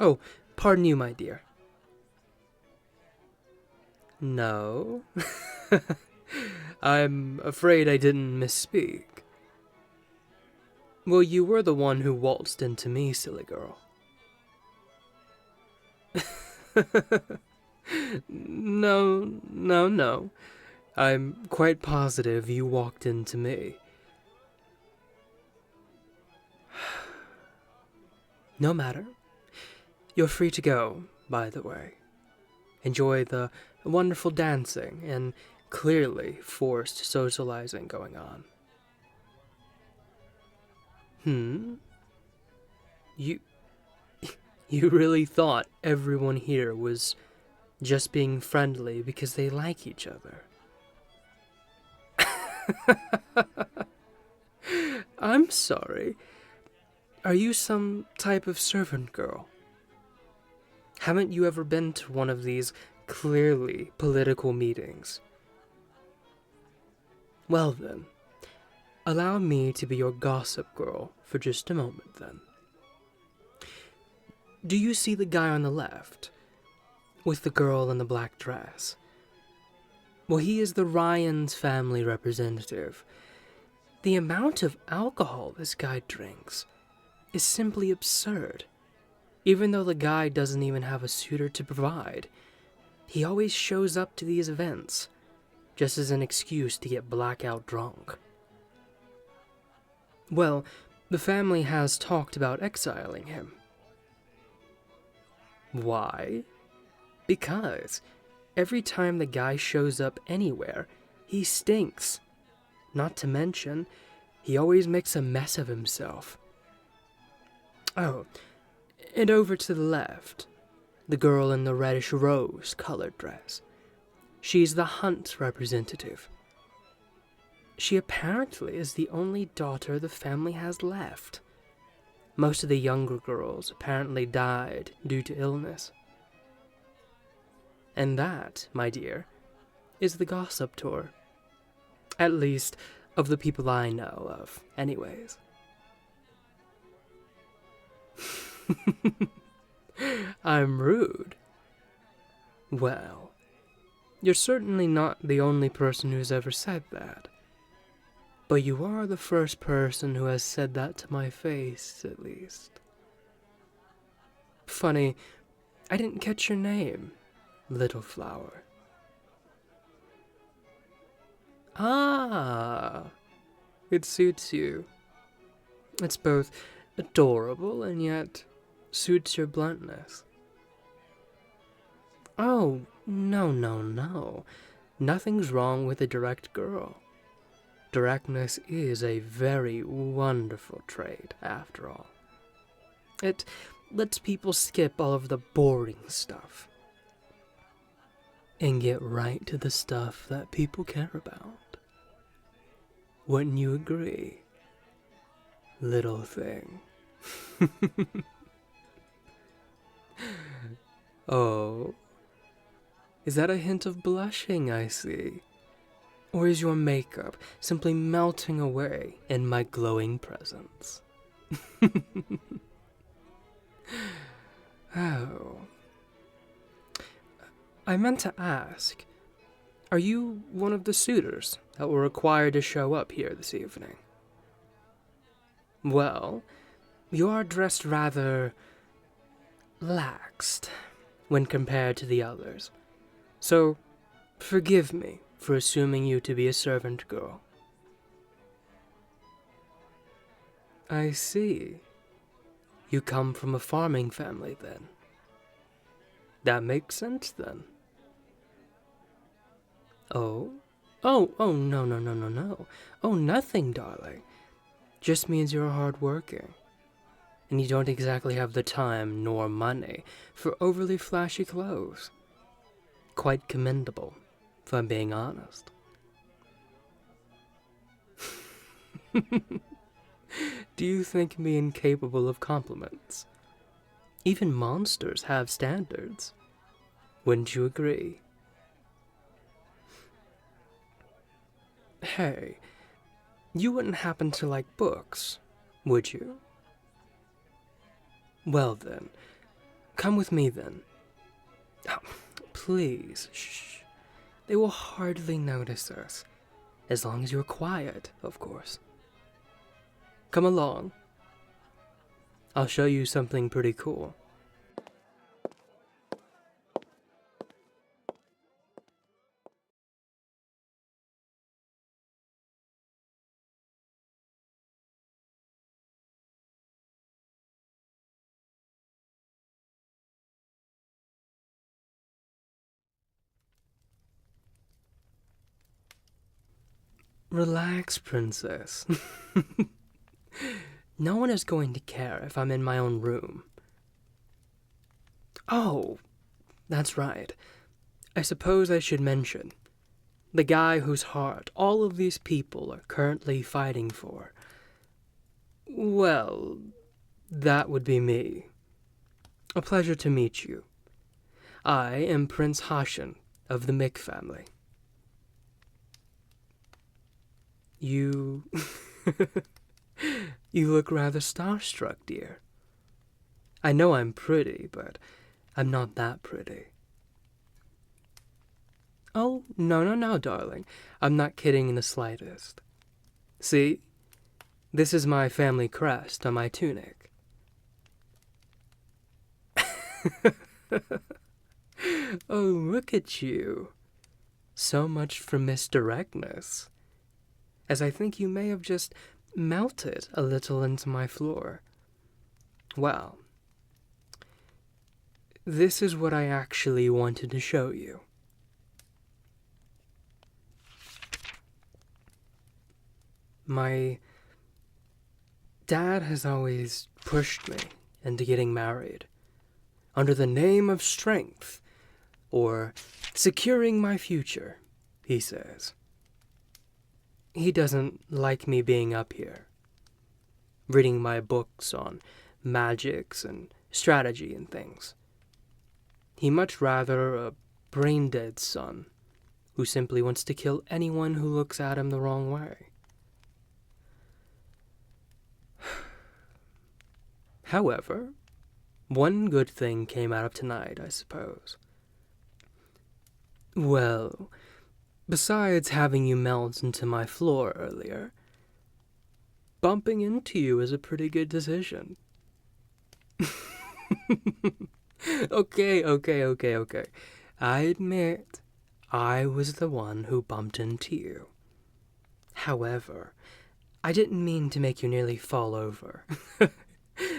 Oh, pardon you, my dear. No. I'm afraid I didn't misspeak. Well, you were the one who waltzed into me, silly girl. No. I'm quite positive you walked into me. No matter. You're free to go, by the way. Enjoy the wonderful dancing and clearly forced socializing going on. You you really thought everyone here was just being friendly because they like each other? I'm sorry. Are you some type of servant girl? Haven't you ever been to one of these clearly political meetings? Well then, allow me to be your gossip girl for just a moment then. Do you see the guy on the left, with the girl in the black dress? Well, he is the Ryan's family representative. The amount of alcohol this guy drinks is simply absurd. Even though the guy doesn't even have a suitor to provide, he always shows up to these events, just as an excuse to get blackout drunk. Well, the family has talked about exiling him. Why? Because every time the guy shows up anywhere, he stinks. Not to mention, he always makes a mess of himself. Oh, and over to the left, the girl in the reddish rose-colored dress. She's the Hunt representative. She apparently is the only daughter the family has left. Most of the younger girls apparently died due to illness. And that, my dear, is the gossip tour. At least, of the people I know of, anyways. I'm rude. Well, you're certainly not the only person who's ever said that. But you are the first person who has said that to my face, at least. Funny, I didn't catch your name, little flower. Ah, it suits you. It's both adorable and yet suits your bluntness. Oh, no. Nothing's wrong with a direct girl. Directness is a very wonderful trait, after all. It lets people skip all of the boring stuff and get right to the stuff that people care about. Wouldn't you agree, little thing? Oh, is that a hint of blushing I see? Or is your makeup simply melting away in my glowing presence? Oh. I meant to ask, are you one of the suitors that were required to show up here this evening? Well, you are dressed rather laxed when compared to the others, so forgive me for assuming you to be a servant girl. I see. You come from a farming family, then. That makes sense, then. Oh, no. Oh, nothing, darling. Just means you're hardworking. And you don't exactly have the time nor money for overly flashy clothes. Quite commendable, if I'm being honest. Do you think me incapable of compliments? Even monsters have standards. Wouldn't you agree? Hey, you wouldn't happen to like books, would you? Well then, Come with me then. Oh, please, shh. They will hardly notice us, as long as you're quiet, of course. Come along. I'll show you something pretty cool. Relax, princess. No one is going to care if I'm in my own room. Oh, that's right. I suppose I should mention the guy whose heart all of these people are currently fighting for. Well, that would be me. A pleasure to meet you. I am Prince Hashan of the Mick family. You... You look rather starstruck, dear. I know I'm pretty, but I'm not that pretty. Oh, no, darling. I'm not kidding in the slightest. See? This is my family crest on my tunic. Oh, look at you. So much for misdirectness. As I think you may have just melted a little into my floor. Well, this is what I actually wanted to show you. My dad has always pushed me into getting married, under the name of strength, or securing my future, he says. He doesn't like me being up here, reading my books on magics and strategy and things. He'd much rather a brain-dead son who simply wants to kill anyone who looks at him the wrong way. However, one good thing came out of tonight, I suppose. Well, besides having you melt into my floor earlier, bumping into you is a pretty good decision. Okay. I admit, I was the one who bumped into you. However, I didn't mean to make you nearly fall over.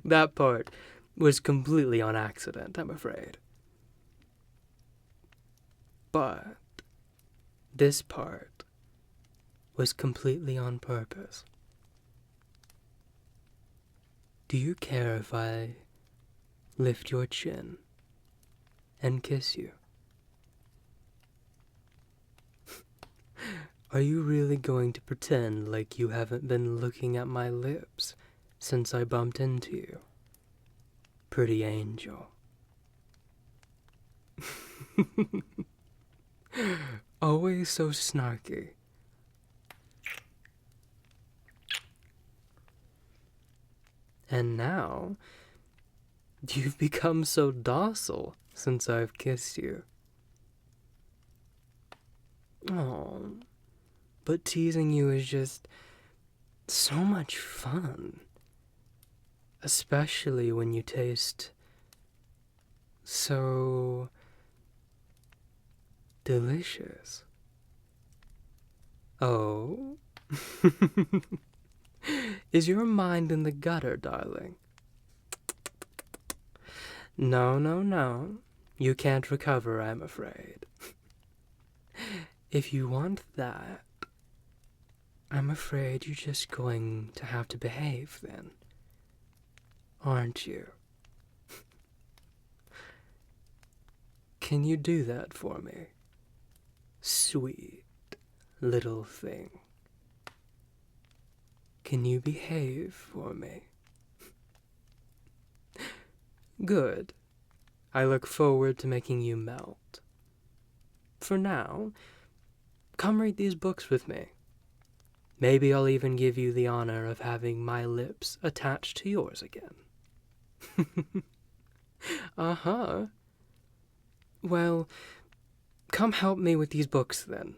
That part was completely on accident, I'm afraid. But this part was completely on purpose. Do you care if I lift your chin and kiss you? Are you really going to pretend like you haven't been looking at my lips since I bumped into you? Pretty angel. Always so snarky. And now, you've become so docile since I've kissed you. Oh, but teasing you is just so much fun. Especially when you taste so delicious. Oh? Is your mind in the gutter, darling? No. You can't recover, I'm afraid. If you want that, I'm afraid you're just going to have to behave then. Aren't you? Can you do that for me? Sweet little thing. Can you behave for me? Good. I look forward to making you melt. For now, come read these books with me. Maybe I'll even give you the honor of having my lips attached to yours again. Uh-huh. Well, come help me with these books then.